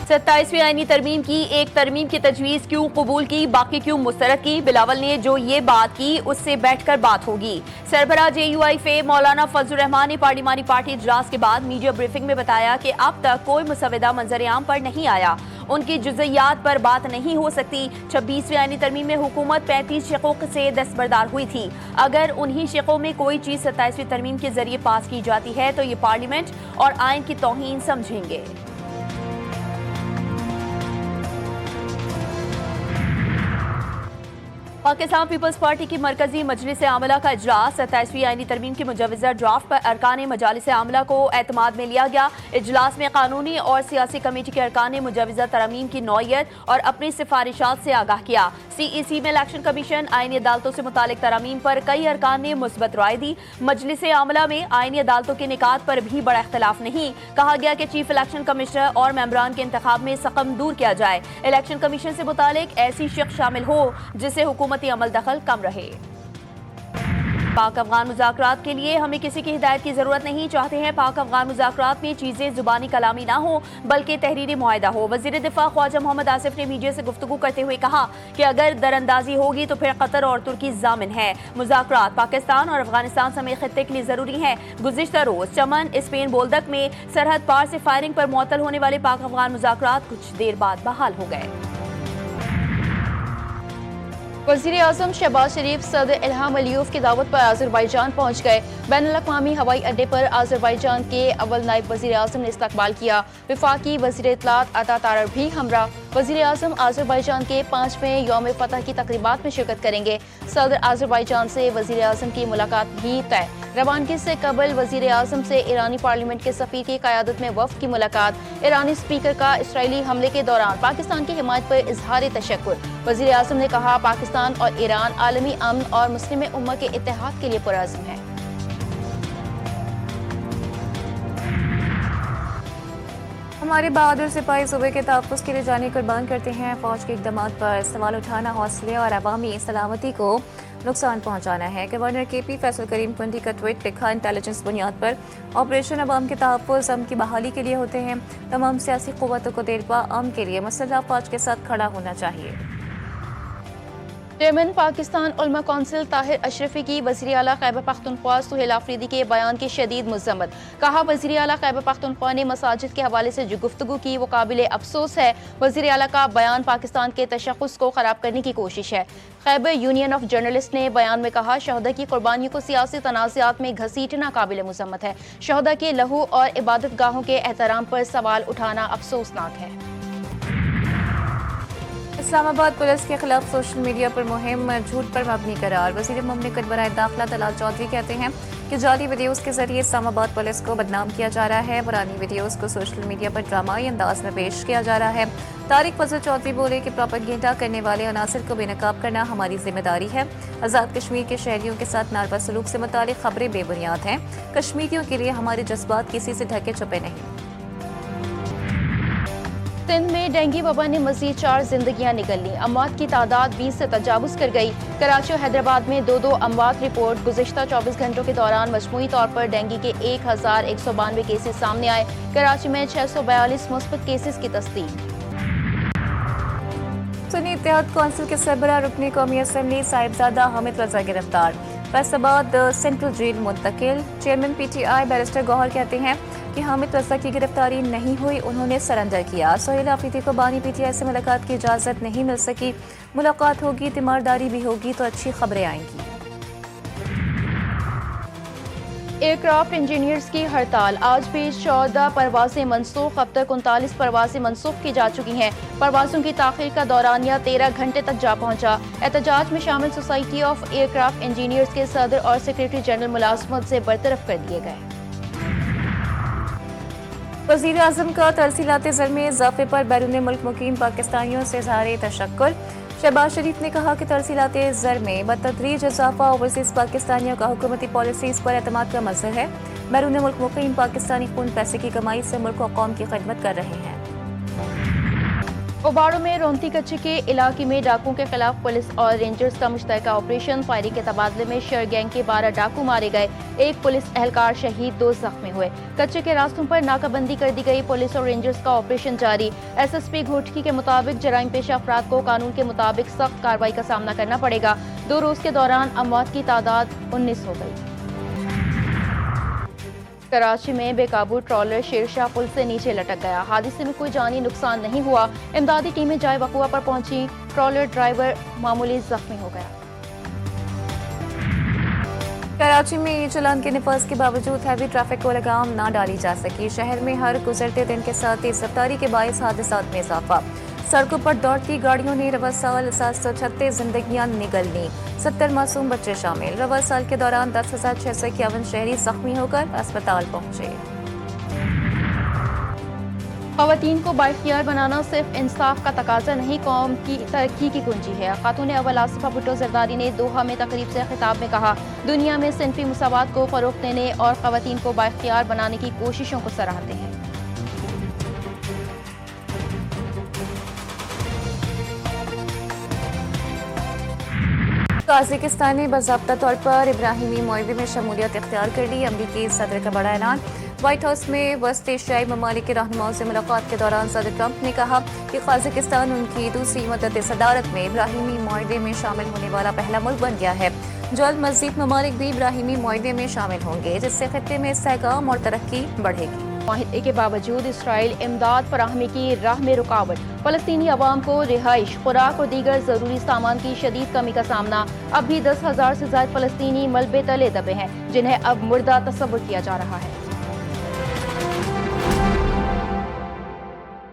27वीं आईनी तरमीम की एक तरमीम की तजवीज़ क्यों कबूल की, बाकी क्यों मुस्तरद की? बिलावल ने जो ये बात की उससे बैठकर बात होगी। सरबराह JUI फे मौलाना फजलुर रहमान ने पार्लिमानी पार्टी इजलास के बाद मीडिया ब्रीफिंग में बताया कि अब तक कोई मुसवदा मंजर आम पर नहीं आया, उनकी जुज़इयात पर बात नहीं हो सकती। 26वीं आईनी तरमीम में हुकूमत 35 शिकों से दस्तबरदार हुई थी। अगर उन्हीं शिकों में कोई चीज़ 27वीं तरमीम के जरिए पास की जाती है तो ये पार्लियामेंट और आइन की तौहीन समझेंगे। पाकिस्तान पीपल्स पार्टी की मरकजी मजलिस आमला का इजलास 27वीं आईनी तरमीम की मुजवजा ड्राफ्ट पर अरकान मजालिस आमला को एतमाद में लिया गया। इजलास में कानूनी और सियासी कमेटी के अरकान ने मुजवजा तरमीम की नौयत और अपनी सिफारिशात से आगाह किया। CEC में इलेक्शन कमीशन आईनी अदालतों से मुतालिक तरमीम पर कई अरकान ने मुस्बत राय दी। मजलिस आमला में आईनी अदालतों के निकात पर भी बड़ा इख्तलाफ नहीं। कहा गया कि चीफ इलेक्शन कमिश्नर और मेंबरान के इंतखाब में सकम दूर किया जाए। इलेक्शन कमीशन से मुतालिक ऐसी शख्स शामिल हो जिससे हुकूमती अमल दखल कम रहे। पाक अफगान मुज़ाकरात के लिए हमें किसी की हिदायत की जरूरत नहीं। चाहते हैं पाक अफगान मुज़ाकरात में चीजें जुबानी कलामी ना हो बल्कि तहरीरी मुआहिदा हो। वज़ीर दिफा ख्वाजा मोहम्मद आसिफ ने मीडिया से गुफ्तगू करते हुए कहा कि अगर दरअंदाजी होगी तो फिर कतर और तुर्की जामिन है। मुज़ाकरात पाकिस्तान और अफगानिस्तान समेत खित्ते के लिए जरूरी है। गुज़िश्ता रोज चमन स्पेन बोल्दक में सरहद पार से फायरिंग पर मुअत्तल होने वाले पाक अफगान मुज़ाकरात कुछ देर बाद बहाल हो गए। वज़ीर आज़म शहबाज शरीफ सदर इल्हाम अलीयव की दावत पर आज़रबाईजान पहुँच गए। बैनुल-अक़वामी हवाई अड्डे पर आज़रबाईजान के अव्वल नायब वज़ीर आज़म ने इस्तकबाल किया। वफाकी वज़ीर इत्तलात अता तारर भी हमरा। वज़ीर आज़म आज़रबाईजान के 5वें यौम फतह की तक़रीबात में शिरकत करेंगे। सदर आज़रबाईजान से वज़ीर आज़म की मुलाकात भी तय। रवानगी से कबल वज़ीर आज़म से ईरानी पार्लियामेंट के सफ़ीर की क़यादत में वफ़द की मुलाकात। ईरानी स्पीकर का इसराइली हमले के दौरान पाकिस्तान की हिमायत पर इजहार तशक्कुर। वज़ीर आज़म ने कहा पाकिस्तान और ईरान आलमी अमन और मुस्लिम उम्मत के इत्तेहाद के लिए पुरअज़्म है। हमारे बहादुर सिपाही सूबे के तहफ़्फ़ुज़ के लिए जाने कुर्बान करते हैं। फौज के इक़दामात पर सवाल उठाना हौसले और अवामी सलामती को नुकसान पहुंचाना है। गवर्नर KP फैसल करीम कुंडी का ट्वीट लिखा, इंटेलिजेंस बुनियाद पर ऑपरेशन अवाम के तहफ़्फ़ुज़ अमन की बहाली के लिए होते हैं। तमाम सियासी क़ुव्वतों को देरपा अमन के लिए मुसल्लह फ़ौज के साथ खड़ा होना चाहिए। चेयरमैन पाकिस्तान उलमा कौंसिल ताहिर अशरफी की वज़ीर आला खैबर पख्तूनख्वा सुहेल आफरीदी के बयान की शदीद मज़म्मत। कहा वज़ीर आला खैबर पख्तूनख्वा ने मसाजिद के हवाले से जो गुफ्तगू की वो काबिल अफसोस है। वज़ीर आला का बयान पाकिस्तान के तशख़्ख़ुस को ख़राब करने की कोशिश है। खैबर यूनियन ऑफ जर्नलिस्ट ने बयान में कहा शहदा की कुर्बानियों को सियासी तनाज़ात में घसीटना काबिल मज़म्मत है। शहदा के लहू और इबादत गाहों के एहतराम पर सवाल उठाना अफसोसनाक है। इस्लामाबाद पुलिस के खिलाफ सोशल मीडिया पर मुहिम झूठ पर मबनी करार। वज़ीर मुमलिकत बराए दाखिला तलाल चौधरी कहते हैं कि जाली वीडियोस के जरिए इस्लामाबाद पुलिस को बदनाम किया जा रहा है। पुरानी वीडियोस को सोशल मीडिया पर ड्रामाई अंदाज में पेश किया जा रहा है। तारिक फजल चौधरी बोले कि प्रोपेगेंडा करने वाले अनासर को बेनकाब करना हमारी जिम्मेदारी है। आज़ाद कश्मीर के शहरियों के साथ नारवा सलूक से मुतालिक खबरें बेबुनियाद हैं। कश्मीरियों के लिए हमारे जज्बात किसी से ढके छुपे नहीं। सिंध में डेंगू वबा ने मजीद 4 जिंदगियां निगल ली। अमवात की तादाद 20 से तजावुज़ कर गई। कराची और हैदराबाद में 2-2 अमवात रिपोर्ट। गुज़िश्ता 24 घंटों के दौरान मजमूई तौर पर डेंगू के 1192 केसेस सामने आए। कराची में 642 मुस्बत केसेस की तस्दीक। सुन्नी इत्तेहाद कौंसिल के सरबराह रुकनी कौमी असम्बली साहिबजादा हामिद रजा गिरफ्तार। फैसलाबाद सेंट्रल जेल मुंतकिल। चेयरमैन PTI बैरिस्टर गौहर कहते हैं कि हामिद रजा की गिरफ्तारी नहीं हुई, उन्होंने सरेंडर किया। सोहेल आफरीदी को बानी PTI से मुलाकात की इजाज़त नहीं मिल सकी। मुलाकात होगी, तीमारदारी भी होगी तो अच्छी खबरें आएंगी। एयरक्राफ्ट इंजीनियर्स की हड़ताल। आज भी 14 परवाजें मनसूख। अब तक 39 परवाजें मनसूख की जा चुकी हैं। परवाजों की ताख़ीर का दौरानिया 13 घंटे तक जा पहुंचा। एहतजाज में शामिल सोसाइटी ऑफ एयरक्राफ्ट इंजीनियर्स के सदर और सेक्रेटरी जनरल मुलाजमत से बरतरफ कर दिए गए। वज़ीर आज़म का तरसीलात ज़र में इजाफे पर बैरून मुल्क मुकीम पाकिस्तानियों से इज़हार तशक्कुर। शहबाज शरीफ ने कहा कि तरसीलात ज़र में बतदरीज इजाफा ओवरसीज़ पाकिस्तानियों का हुकूमती पॉलिसीज़ पर एतमाद का मज़हर है। बैरून मुल्क मुकीम पाकिस्तानी खून पैसे की कमाई से मुल्क और कौम की खिदमत कर रहे हैं। ओबाड़ो में रोंती कच्चे के इलाके में डाकुओं के खिलाफ पुलिस और रेंजर्स का मुश्तरका ऑपरेशन। फायरिंग के तबादले में शेर गैंग के 12 डाकू मारे गए, एक पुलिस एहलकार शहीद, 2 जख्मी हुए। कच्चे के रास्तों पर नाकाबंदी कर दी गई, पुलिस और रेंजर्स का ऑपरेशन जारी। SSP घोटकी के मुताबिक जराइम पेशा अफराद को कानून के मुताबिक सख्त कार्रवाई का सामना करना पड़ेगा। 2 रोज के दौरान अमवात की तादाद 19 हो गई। कराची में बेकाबू ट्रॉलर शेरशाह पुल से नीचे लटक गया, हादसे में कोई जानी नुकसान नहीं हुआ। इमदादी टीमें जाए वकुआ पर पहुंची, ट्रॉलर ड्राइवर मामूली जख्मी हो गया। कराची में ई चलान के नफाज के बावजूद हैवी ट्रैफिक को लगाम ना डाली जा सकी। शहर में हर गुजरते दिन के साथ तेज रफ्तारी के बायस हादसात में इजाफा। सड़कों पर दौड़ती गाड़ियों ने रवा साल 736 जिंदगियां निगल ली, 70 मासूम बच्चे शामिल। रवा साल के दौरान 10,651 शहरी जख्मी होकर अस्पताल पहुंचे। खवातीन को बाइख्तियार बनाना सिर्फ इंसाफ का तकाजा नहीं, कौम की तरक्की की कुंजी है। खातून अव्वल आसिफा भुट्टो जरदारी ने दोहा में तकरीब से खिताब में कहा, दुनिया में सिनफी मुसावात को फरोग देने और खवातीन को बाइख्तियार बनाने की कोशिशों को सराहते हैं। काज़ाकिस्तान ने बाज़ाब्ता तौर पर इब्राहिमी मुआहदे में शमूलियत इख्तियार कर ली। अमरीकी सदर का बड़ा ऐलान। व्हाइट हाउस में वस्त एशियाई ममालिक के रहनुमाओं से मुलाकात के दौरान सदर ट्रंप ने कहा कि काज़ाकिस्तान उनकी दूसरी मुद्दत सदारत में इब्राहिमी मुआहदे में शामिल होने वाला पहला मुल्क बन गया है। जल्द मज़ीद ममालिक भी इब्राहिमी मुआहदे में शामिल होंगे, जिससे खित्ते में इस्तेहकाम और तरक्की बढ़ेगी। मुआहदे के बावजूद इसराइल इमदाद फराहमी की राह में रुकावट। फलस्तीनी अवाम को रिहाइश, खुराक और दीगर जरूरी सामान की शदीद कमी का सामना। अब भी 10,000 से ज्यादा फलस्तीनी मलबे तले दबे हैं, जिन्हें अब मुर्दा तस्वुर किया जा रहा है।